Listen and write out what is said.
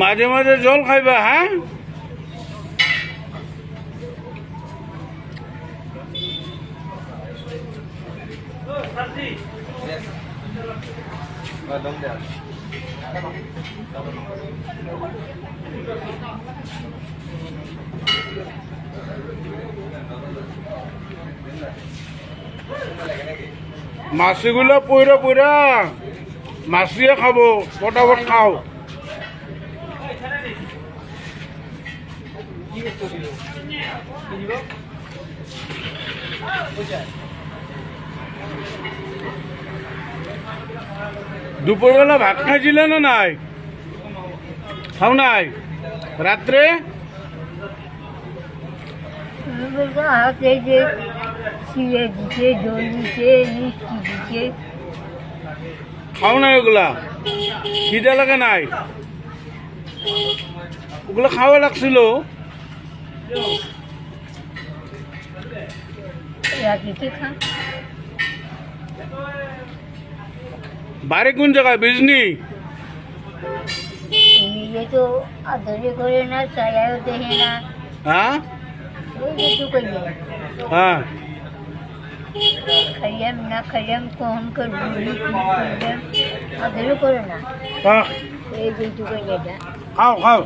মাঝে মাঝে জল খাইবা, হ্যাঁ? মাছগুলো পইরা পইরা মাছিয়ে খাবো, ফটাফট খাও। দুপুরবেলা ভাত খাইছিলে না নাই? খাও নাই? রাত্রে খাও নাই? ওগুলা খিদে লাগে নাই? ওগুলো খাওয়া লাগছিল। বাড়ি কোন জায়গায়? বিজনি? তো আদরে করে না, ছায়াও দেখে না। হ্যাঁ হ্যাঁ, খাইয়াম না খাইয়াম কখন করবো, আদরে করে না। হ্যাঁ, এই যেটুকু এটা খাও খাও।